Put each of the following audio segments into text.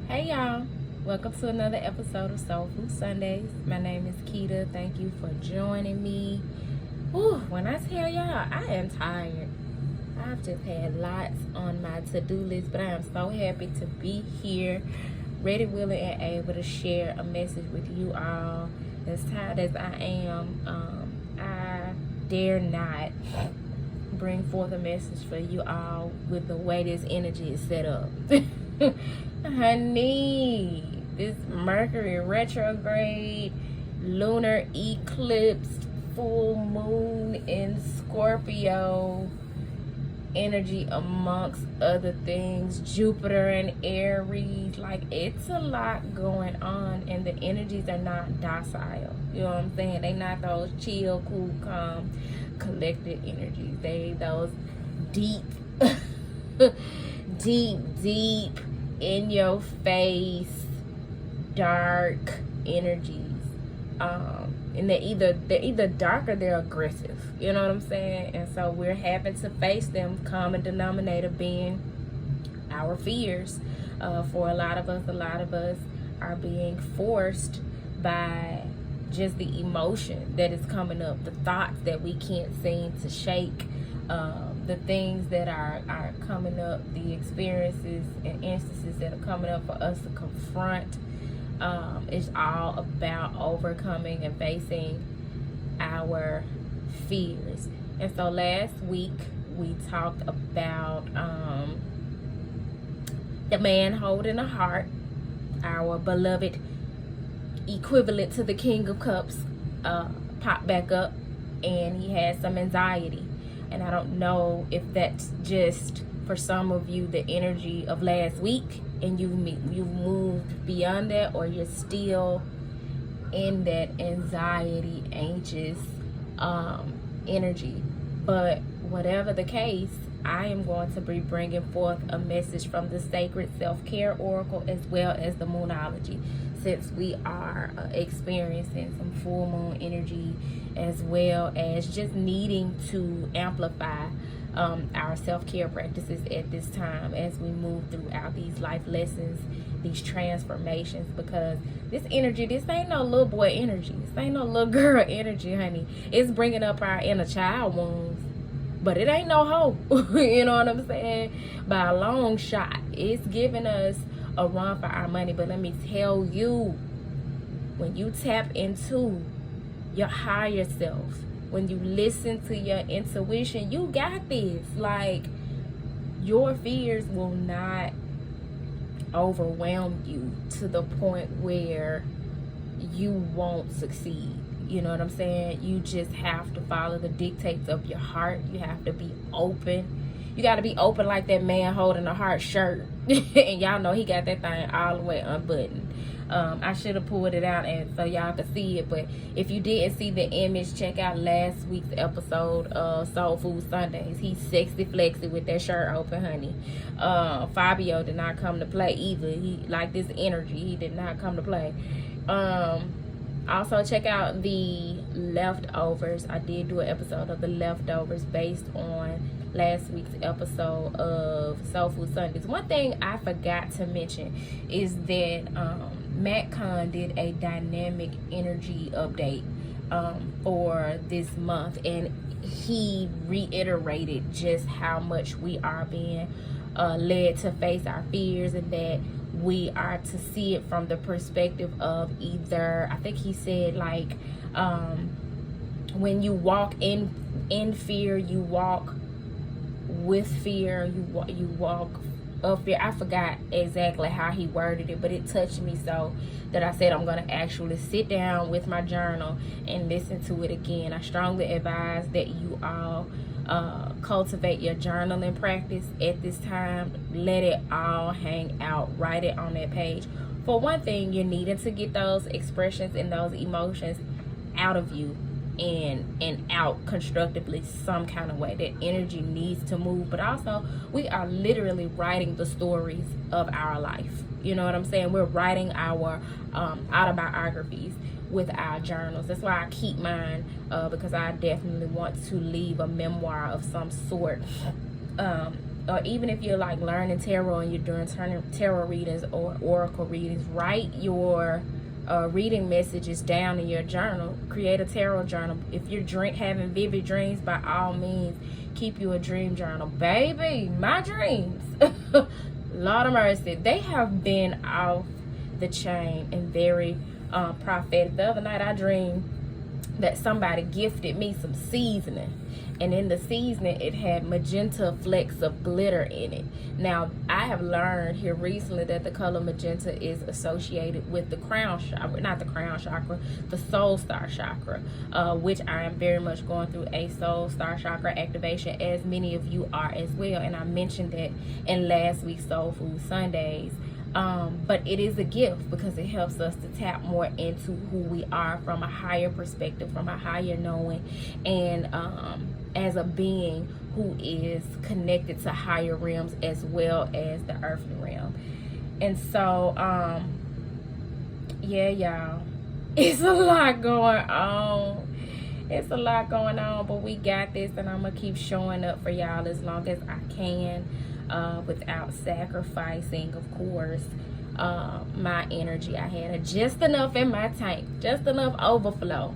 Hey y'all, welcome to another episode of Soul Food Sundays. My name is Keita. Thank you for joining me. Whew, when I tell y'all, I am tired. I've just had lots on my to-do list, but I am so happy to be here, ready, willing, and able to share a message with you all. As tired as I am, I dare not bring forth a message for you all with the way this energy is set up. Honey, this Mercury retrograde, lunar eclipse, full moon in Scorpio energy, amongst other things, Jupiter and Aries, like it's a lot going on, and the energies are not docile. You know what I'm saying? They not those chill, cool, calm, collected energies. They those deep deep in your face dark energies. And they're either dark or they're aggressive. You know what I'm saying? And so we're having to face them, common denominator being our fears. For a lot of us are being forced by just the emotion that is coming up, the thoughts that we can't seem to shake, the things that are coming up, the experiences and instances that are coming up for us to confront. It's all about overcoming and facing our fears. And so last week we talked about the man holding a heart, our beloved equivalent to the King of Cups, popped back up, and he had some anxiety. And I don't know if that's just, for some of you, the energy of last week, and you've moved beyond that, or you're still in that anxiety, anxious energy. But whatever the case, I am going to be bringing forth a message from the Sacred Self-Care Oracle, as well as the Moonology, since we are experiencing some full moon energy, as well as just needing to amplify our self-care practices at this time as we move throughout these life lessons, these transformations. Because this energy, this ain't no little boy energy, this ain't no little girl energy, honey. It's bringing up our inner child wounds, but it ain't no hope. You know what I'm saying? By a long shot. It's giving us a run for our money. But let me tell you, when you tap into your higher self, when you listen to your intuition, you got this. Like, your fears will not overwhelm you to the point where you won't succeed. You know what I'm saying? You just have to follow the dictates of your heart. You have to be open. You got to be open like that man holding a heart shirt. And y'all know he got that thing all the way unbuttoned. I should have pulled it out and so y'all could see it. But if you didn't see the image, check out last week's episode of Soul Food Sundays. He's sexy flexy with that shirt open, honey. Fabio did not come to play either. He like this energy. He did not come to play. Also check out the leftovers. I did do an episode of the leftovers based on last week's episode of Soul Food Sundays. One thing I forgot to mention is that MatCon did a dynamic energy update for this month, and he reiterated just how much we are being led to face our fears, and that we are to see it from the perspective of either, I think he said, like, when you walk in fear, you walk with fear, you walk of fear. I forgot exactly how he worded it, but it touched me so that I said I'm going to actually sit down with my journal and listen to it again. I strongly advise that you all cultivate your journaling practice at this time. Let it all hang out. Write it on that page. For one thing, you're needing to get those expressions and those emotions out of you and out constructively some kind of way. That energy needs to move. But also, we are literally writing the stories of our life. You know what I'm saying? We're writing our autobiographies with our journals. That's why I keep mine, because I definitely want to leave a memoir of some sort or even if you're like learning tarot and you're doing tarot readings or oracle readings, write your reading messages down in your journal. Create a tarot journal. If you're having vivid dreams, by all means, keep you a dream journal. Baby, my dreams, Lord of mercy, they have been off the chain and very prophetic. The other night I dreamed that somebody gifted me some seasoning, and in the seasoning it had magenta flecks of glitter in it. Now I have learned here recently that the color magenta is associated with the crown chakra, not the crown chakra, the soul star chakra, which I am very much going through a soul star chakra activation, as many of you are as well, and I mentioned that in last week's Soul Food Sundays. But it is a gift because it helps us to tap more into who we are from a higher perspective, from a higher knowing, and as a being who is connected to higher realms as well as the earthly realm. And so yeah, y'all, it's a lot going on. It's a lot going on, but we got this, and I'm gonna keep showing up for y'all as long as I can, without sacrificing, of course, my energy. I had just enough in my tank, just enough overflow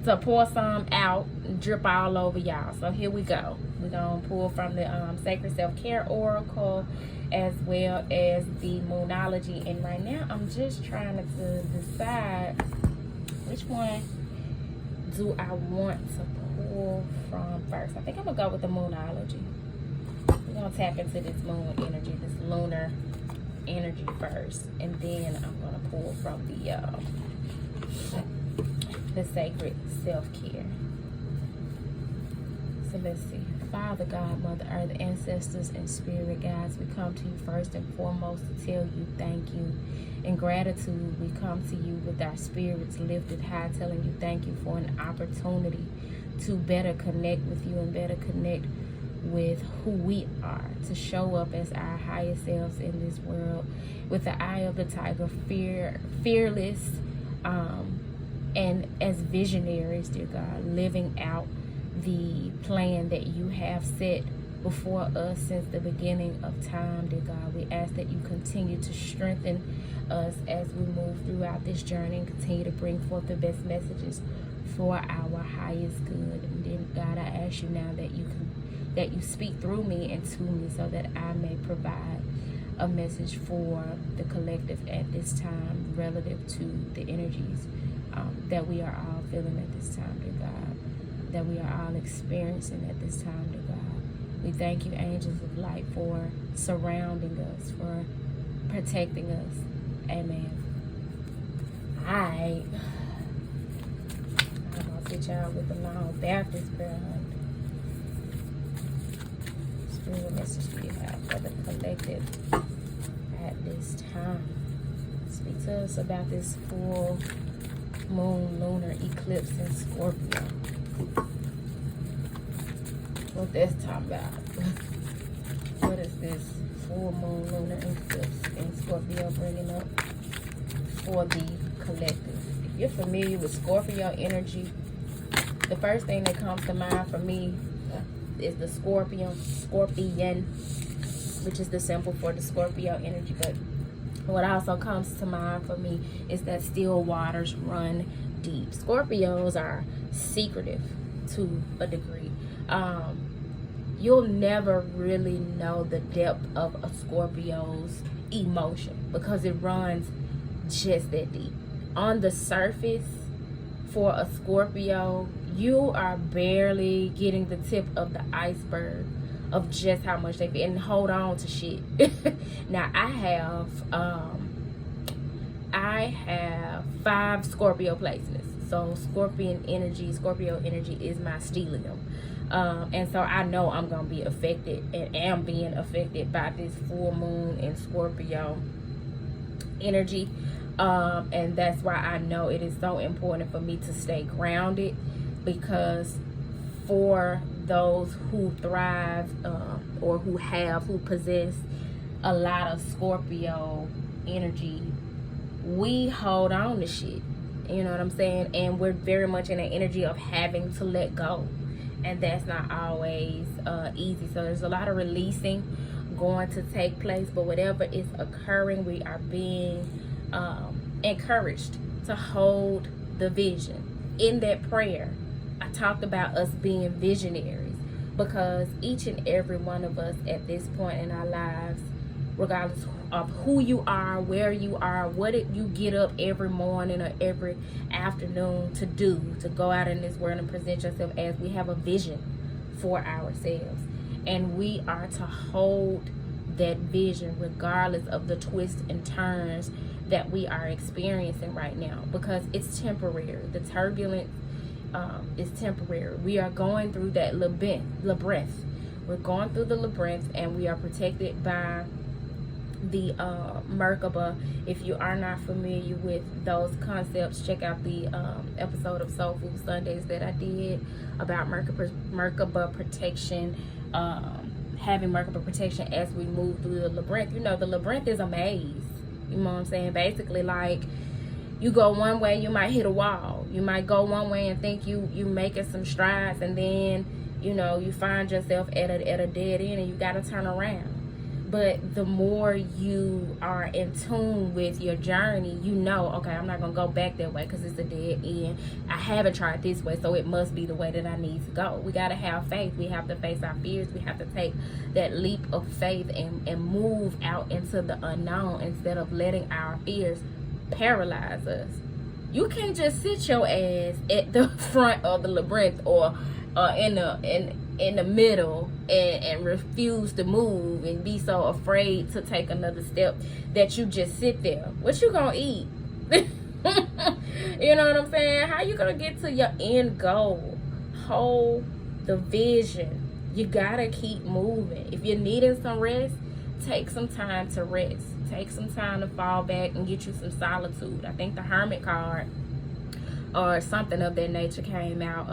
to pour some out and drip all over y'all. So here we go. We're gonna pull from the Sacred Self-Care Oracle as well as the Moonology, and right now I'm just trying to decide which one do I want to pull from first. I think I'm gonna go with the Moonology. We're gonna tap into this moon energy, this lunar energy first, and then I'm gonna pull from the Sacred Self-Care. So let's see. Father God, Mother Earth, ancestors, and spirit guides, we come to you first and foremost to tell you thank you. In gratitude, we come to you with our spirits lifted high, telling you thank you for an opportunity to better connect with you and better connect with who we are, to show up as our highest selves in this world with the eye of the tiger, fearless, and as visionaries, dear God, living out the plan that you have set before us since the beginning of time, dear God. We ask that you continue to strengthen us as we move throughout this journey and continue to bring forth the best messages for our highest good. And then, God, I ask you now that you speak through me and to me so that I may provide a message for the collective at this time relative to the energies that we are all feeling at this time, dear God, that we are all experiencing at this time, dear God. We thank you, angels of light, for surrounding us, for protecting us. Amen. Alright. I'm going to sit y'all with the long Baptist prayer. What message do you have for the collective at this time? Speak to us about this full moon lunar eclipse in Scorpio. What that's talking about? What is this full moon lunar eclipse in Scorpio bringing up for the collective? If you're familiar with Scorpio energy, the first thing that comes to mind for me is the scorpion, which is the symbol for the Scorpio energy. But what also comes to mind for me is that still waters run deep. Scorpios are secretive to a degree. You'll never really know the depth of a Scorpio's emotion because it runs just that deep. On the surface, for a Scorpio, you are barely getting the tip of the iceberg of just how much they feel, and hold on to shit. Now I have 5 Scorpio placements, so Scorpio energy is my stellium, and so I know I'm gonna be affected and am being affected by this full moon in Scorpio energy. And that's why I know it is so important for me to stay grounded, because for those who thrive or who possess a lot of Scorpio energy, we hold on to shit, you know what I'm saying? And we're very much in an energy of having to let go. and that's not always easy. So there's a lot of releasing going to take place, but whatever is occurring, we are being encouraged to hold the vision. In that prayer, I talked about us being visionaries, because each and every one of us at this point in our lives, regardless of who you are, where you are, what you get up every morning or every afternoon to do, to go out in this world and present yourself as, we have a vision for ourselves. And we are to hold that vision regardless of the twists and turns that we are experiencing right now, because it's temporary. The turbulence is temporary. We are going through that labyrinth. We're going through the labyrinth, and we are protected by the Merkaba. If you are not familiar with those concepts, check out the episode of Soul Food Sundays that I did about Merkaba Protection, having Merkaba Protection as we move through the labyrinth. You know, the labyrinth is a maze. You know what I'm saying? Basically, like, you go one way, you might hit a wall. You might go one way and think you making some strides, and then, you know, you find yourself at a dead end, and you got to turn around. But the more you are in tune with your journey, you know, okay, I'm not going to go back that way because it's a dead end. I haven't tried this way, so it must be the way that I need to go. We got to have faith. We have to face our fears. We have to take that leap of faith and move out into the unknown instead of letting our fears paralyze us. You can't just sit your ass at the front of the labyrinth or in the middle and refuse to move and be so afraid to take another step that you just sit there. What you gonna eat? You know what I'm saying? How you gonna get to your end goal? Hold the vision. You gotta keep moving. If you're needing some rest, take some time to rest. Take some time to fall back and get you some solitude. I think the Hermit card or something of that nature came out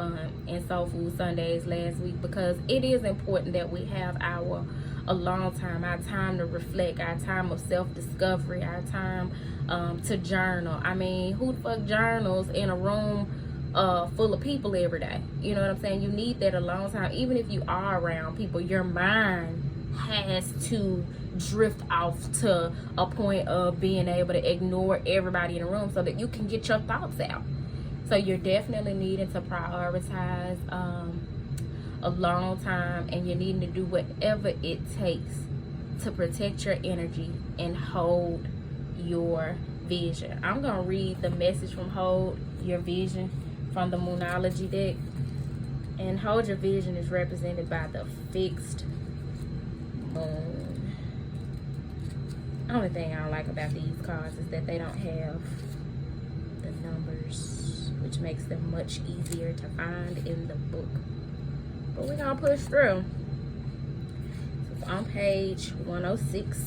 in Soul Food Sundays last week, because it is important that we have our alone time, our time to reflect, our time of self-discovery, our time to journal. I mean, who the fuck journals in a room full of people every day? You know what I'm saying? You need that alone time. Even if you are around people, your mind has to drift off to a point of being able to ignore everybody in the room so that you can get your thoughts out. So you're definitely needing to prioritize a long time, and you're needing to do whatever it takes to protect your energy and hold your vision. I'm going to read the message from Hold Your Vision from the Moonology deck. And Hold Your Vision is represented by the fixed moon. The only thing I don't like about these cards is that they don't have the numbers, which makes them much easier to find in the book. But we're going to push through. So it's on page 106.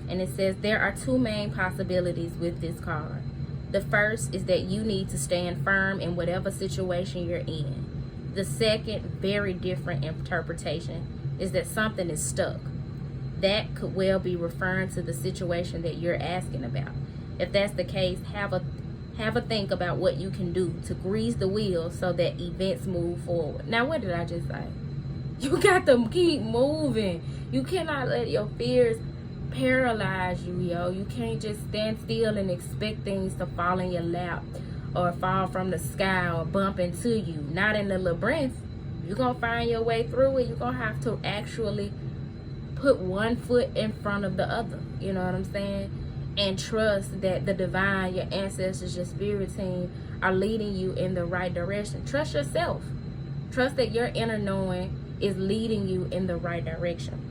And it says, there are two main possibilities with this card. The first is that you need to stand firm in whatever situation you're in. The second, very different interpretation, is that something is stuck. That could well be referring to the situation that you're asking about. If that's the case, have a think about what you can do to grease the wheels so that events move forward. Now, what did I just say? You got to keep moving. You cannot let your fears paralyze you, yo. You can't just stand still and expect things to fall in your lap or fall from the sky or bump into you. Not in the labyrinth. You're going to find your way through it. You're going to have to actually put one foot in front of the other. You know what I'm saying? And trust that the divine, your ancestors, your spirit team are leading you in the right direction. Trust yourself. Trust that your inner knowing is leading you in the right direction.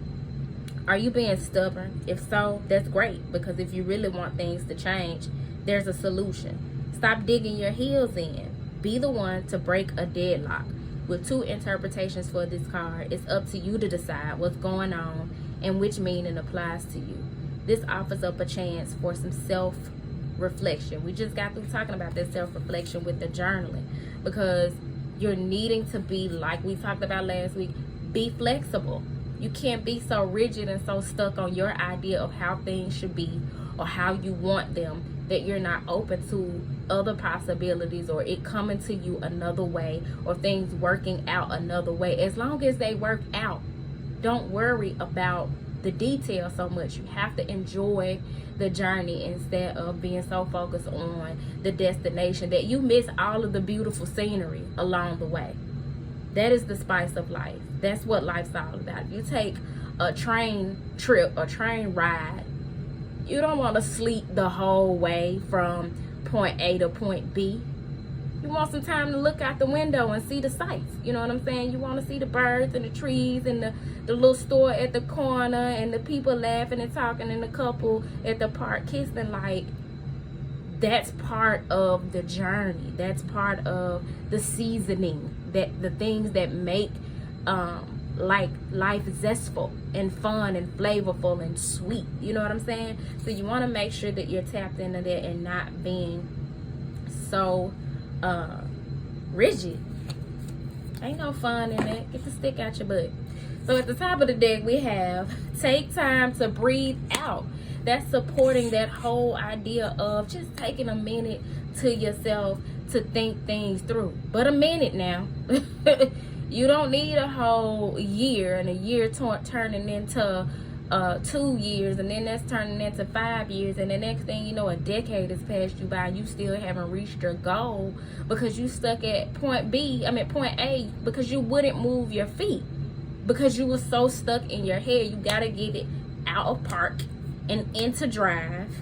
Are you being stubborn? If so, that's great, because if you really want things to change, there's a solution. Stop digging your heels in. Be the one to break a deadlock. With two interpretations for this card, it's up to you to decide what's going on and which meaning applies to you. This offers up a chance for some self-reflection. We just got through talking about that self-reflection with the journaling, because you're needing to be, like we talked about last week, be flexible. You can't be so rigid and so stuck on your idea of how things should be or how you want them that you're not open to other possibilities, or it coming to you another way, or things working out another way. As long as they work out, don't worry about the details so much. You have to enjoy the journey instead of being so focused on the destination that you miss all of the beautiful scenery along the way. That is the spice of life. That's what life's all about. If you take a train trip, a train ride, you don't want to sleep the whole way from point A to point B. You want some time to look out the window and see the sights. You know what I'm saying? You want to see the birds and the trees and the little store at the corner and the people laughing and talking and the couple at the park kissing. Like, that's part of the journey. That's part of the seasoning, that the things that make like life zestful and fun and flavorful and sweet. You know what I'm saying? So you want to make sure that you're tapped into that and not being so rigid. Ain't no fun in that. Get the stick out your butt. So at the top of the deck we have take time to breathe out. That's supporting that whole idea of just taking a minute to yourself to think things through. But a minute now. You don't need a whole year, and a year turning into 2 years, and then that's turning into 5 years, and the next thing you know, a decade has passed you by and you still haven't reached your goal because you stuck at point A, because you wouldn't move your feet because you were so stuck in your head. You gotta get it out of park and into drive,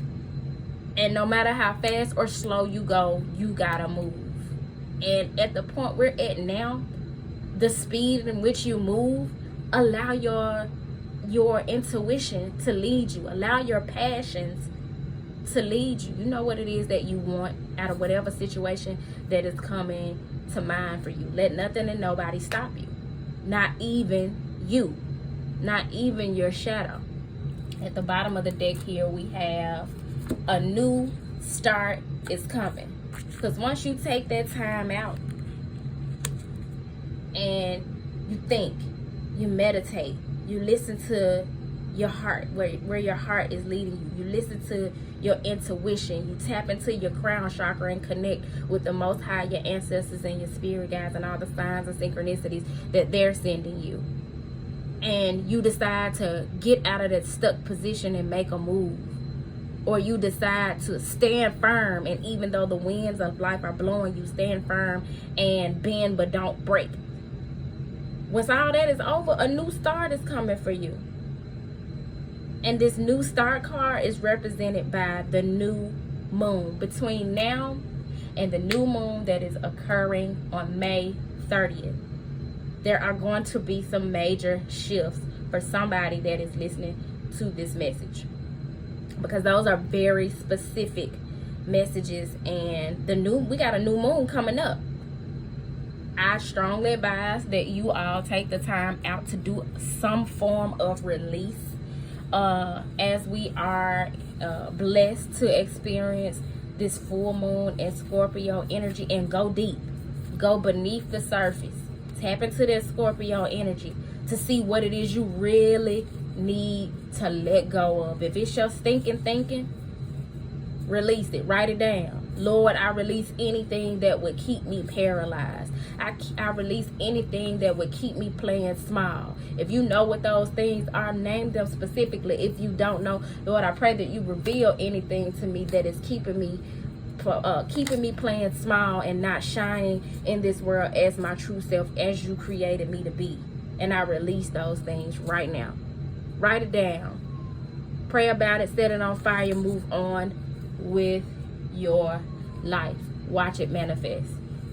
and no matter how fast or slow you go, you gotta move. And at the point we're at now, the speed in which you move, allow your intuition to lead you. Allow your passions to lead you. You know what it is that you want out of whatever situation that is coming to mind for you. Let nothing and nobody stop you. Not even you. Not even your shadow. At the bottom of the deck here, we have a new start is coming. Because once you take that time out and you think, you meditate, you listen to your heart, where your heart is leading you. You listen to your intuition. You tap into your crown chakra and connect with the Most High, your ancestors and your spirit guides, and all the signs and synchronicities that they're sending you. And you decide to get out of that stuck position and make a move. Or you decide to stand firm, and even though the winds of life are blowing, you stand firm and bend but don't break. Once all that is over, a new start is coming for you. And this new start card is represented by the new moon. Between now and the new moon that is occurring on May 30th, there are going to be some major shifts for somebody that is listening to this message, because those are very specific messages. And we got a new moon coming up. I strongly advise that you all take the time out to do some form of release, as we are blessed to experience this full moon and Scorpio energy, and go deep, go beneath the surface, tap into that Scorpio energy to see what it is you really need to let go of. If it's your stinking thinking, release it, write it down. Lord, I release anything that would keep me paralyzed. I release anything that would keep me playing small. If you know what those things are, name them specifically. If you don't know, Lord, I pray that you reveal anything to me that is keeping me playing small and not shining in this world as my true self, as you created me to be. And I release those things right now. Write it down. Pray about it. Set it on fire. Move on with your life. Watch it manifest.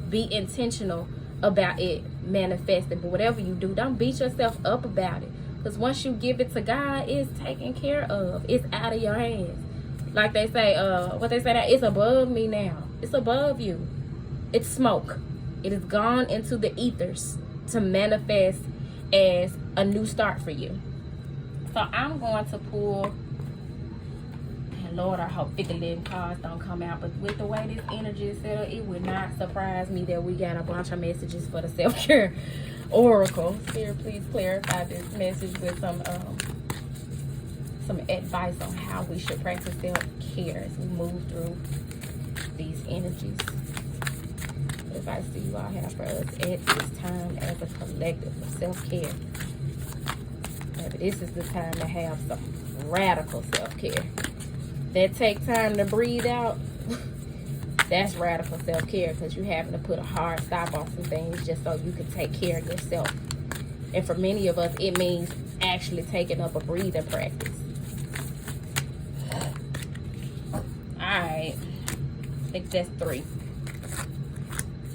Be intentional about it manifesting. But whatever you do, don't beat yourself up about it, because once you give it to God, it's taken care of. It's out of your hands. Like they say, what they say now, it's above me now. It's above you. It's smoke. It has gone into the ethers to manifest as a new start for you. So I'm going to pull, and Lord, I hope 50 cards don't come out, but with the way this energy is set up, it would not surprise me that we got a bunch of messages for the self-care Oracle, Spirit, please clarify this message with some advice on how we should practice self-care as we move through these energies. What advice do you all have for us at this time as a collective for self-care? Maybe this is the time to have some radical self-care. That take time to breathe out. That's radical self-care, because you're having to put a hard stop on some things just so you can take care of yourself. And for many of us, it means actually taking up a breathing practice. Alright. I think that's three.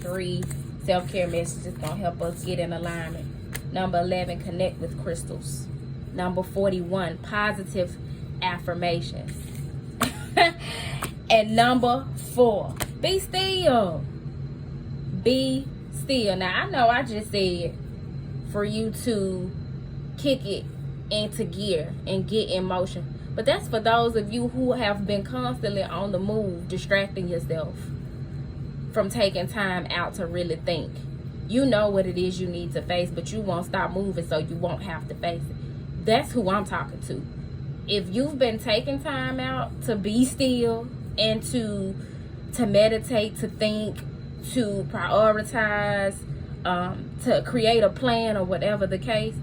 3 self-care messages gonna help us get in alignment. Number 11, connect with crystals. Number 41, positive affirmations. And number 4, be still. Be still. Now, I know I just said for you to kick it into gear and get in motion. But that's for those of you who have been constantly on the move, distracting yourself from taking time out to really think. You know what it is you need to face, but you won't stop moving so you won't have to face it. That's who I'm talking to. If you've been taking time out to be still and to meditate, to think, to prioritize, to create a plan or whatever the case,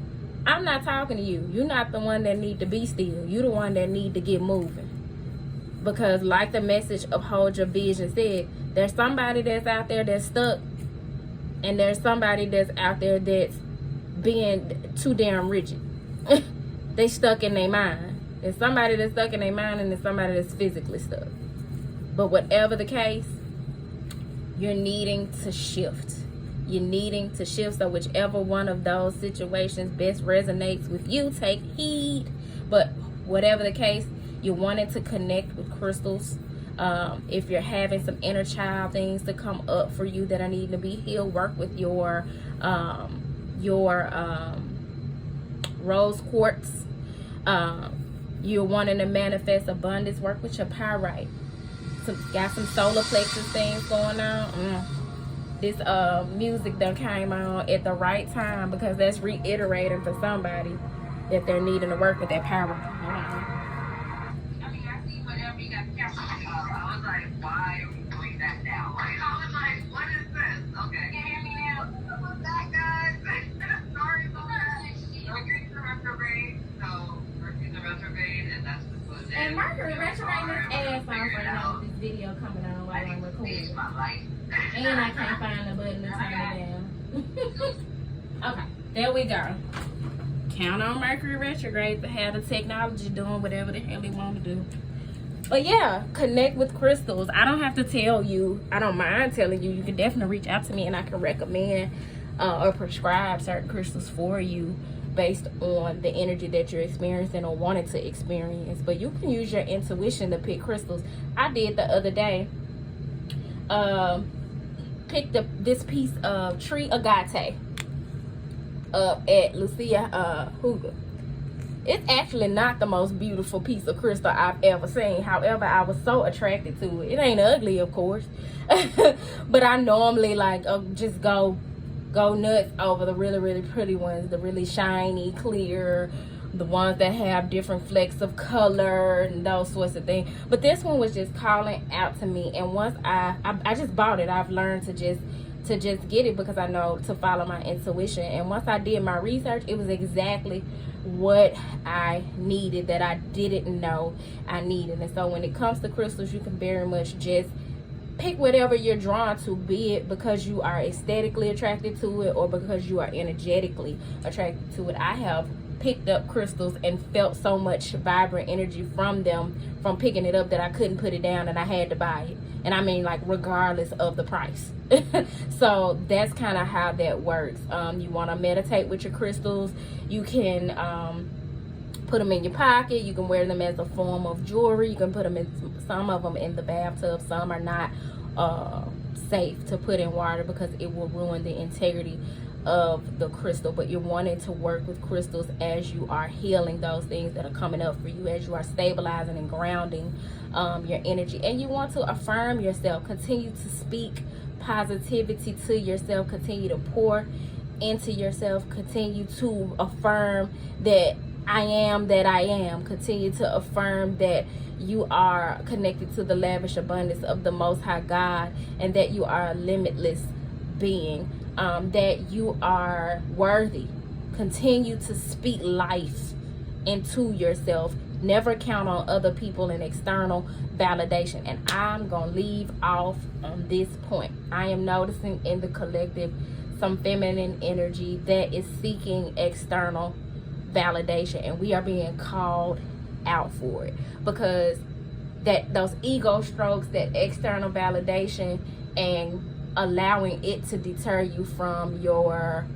I'm not talking to you. You're not the one that need to be still. You're the one that need to get moving. Because like the message of Hold Your Vision said, there's somebody that's out there that's stuck, and there's somebody that's out there that's being too damn rigid. They stuck in their mind. There's somebody that's stuck in their mind, and there's somebody that's physically stuck. But whatever the case, you're needing to shift. You're needing to shift. So whichever one of those situations best resonates with you, take heed. But whatever the case, you're wanting to connect with crystals. If you're having some inner child things to come up for you that are needing to be healed, work with your rose quartz. You're wanting to manifest abundance, work with your pyrite. Got some solar plexus things going on. This music that came on at the right time, because that's reiterating for somebody that they're needing to work with that pyrite. I mean, I see whatever you got I was like, why are we doing that now? Like, I was like, what is this? Okay. Can you hear me now? What was that, guys? Sorry about that. Mercury's in retrograde, so Mercury's in retrograde, and that's what goes down. And Mercury retrograde is ass off right now with this video coming on while I'm recording. My life. And I can't find the button to turn it down. Okay, there we go. Count on Mercury retrograde to have the technology doing whatever the hell they want to do. But yeah, connect with crystals. I don't have to tell you. I don't mind telling you. You can definitely reach out to me, and I can recommend or prescribe certain crystals for you based on the energy that you're experiencing or wanting to experience. But you can use your intuition to pick crystals. I did the other day. Picked up this piece of tree agate at Lucia Hugo. It's actually not the most beautiful piece of crystal I've ever seen. However, I was so attracted to it. It ain't ugly, of course, but I normally like just go nuts over the really, really pretty ones, the really shiny, clear, the ones that have different flecks of color and those sorts of things. But this one was just calling out to me, and once I just bought it, I've learned to just get it because I know to follow my intuition. And once I did my research, it was exactly what I needed that I didn't know I needed. And so when it comes to crystals, you can very much just pick whatever you're drawn to, be it because you are aesthetically attracted to it or because you are energetically attracted to it. I have picked up crystals and felt so much vibrant energy from them from picking it up that I couldn't put it down and I had to buy it. And I mean, like, regardless of the price. So that's kind of how that works. You want to meditate with your crystals. You can put them in your pocket. You can wear them as a form of jewelry. You can put them in, some of them in the bathtub. Some are not safe to put in water because it will ruin the integrity of the crystal. But you're wanting to work with crystals as you are healing those things that are coming up for you, as you are stabilizing and grounding your energy. And you want to affirm yourself, continue to speak positivity to yourself, continue to pour into yourself. Continue to affirm that I am that I am. Continue to affirm that you are connected to the lavish abundance of the Most High God, and that you are a limitless being, that you are worthy. Continue to speak life into yourself. Never count on other people and external validation. And I'm gonna leave off on this point. I am noticing in the collective some feminine energy that is seeking external validation, and we are being called out for it, because that those ego strokes, that external validation, and allowing it to deter you from your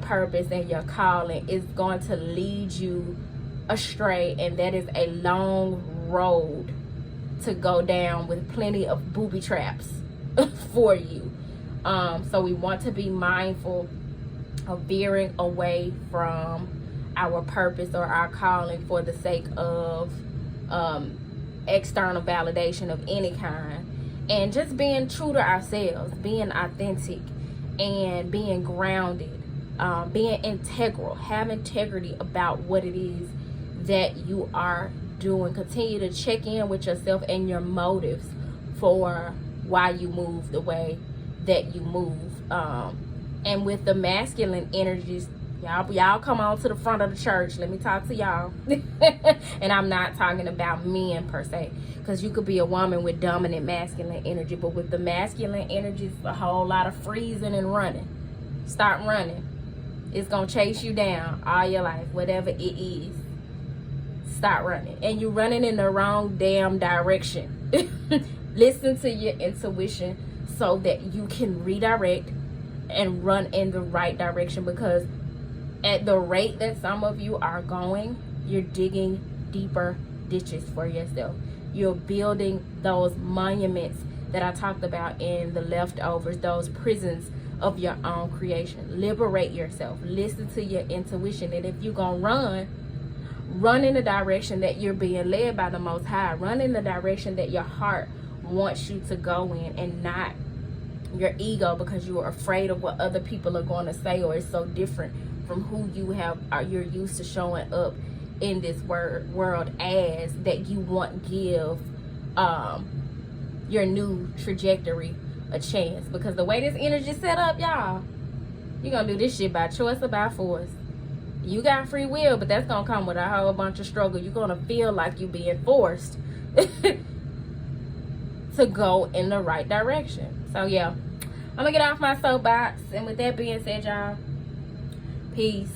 purpose and your calling is going to lead you astray, and that is a long road to go down with plenty of booby traps for you. So we want to be mindful of veering away from our purpose or our calling for the sake of external validation of any kind, and just being true to ourselves, being authentic and being grounded, being integral. Have integrity about what it is that you are doing. Continue to check in with yourself and your motives for why you move the way that you move. And with the masculine energies, y'all come on to the front of the church. Let me talk to y'all. And I'm not talking about men per se, because you could be a woman with dominant masculine energy, but with the masculine energies, a whole lot of freezing and running. Start running. It's gonna chase you down all your life, whatever it is. Start running, and you're running in the wrong damn direction. Listen to your intuition so that you can redirect and run in the right direction, because at the rate that some of you are going, you're digging deeper ditches for yourself. You're building those monuments that I talked about in the leftovers, those prisons of your own creation. Liberate yourself. Listen to your intuition. And if you're going to run in the direction that you're being led by the Most High. Run in the direction that your heart wants you to go in, and not your ego, because you are afraid of what other people are going to say, or it's so different from who you're used to showing up in this world as, that you won't give your new trajectory a chance. Because the way this energy is set up, y'all, you're gonna do this shit by choice or by force. You got free will, but that's gonna come with a whole bunch of struggle. You're gonna feel like you're being forced to go in the right direction. So yeah, I'm gonna get off my soapbox, and with that being said, y'all, peace.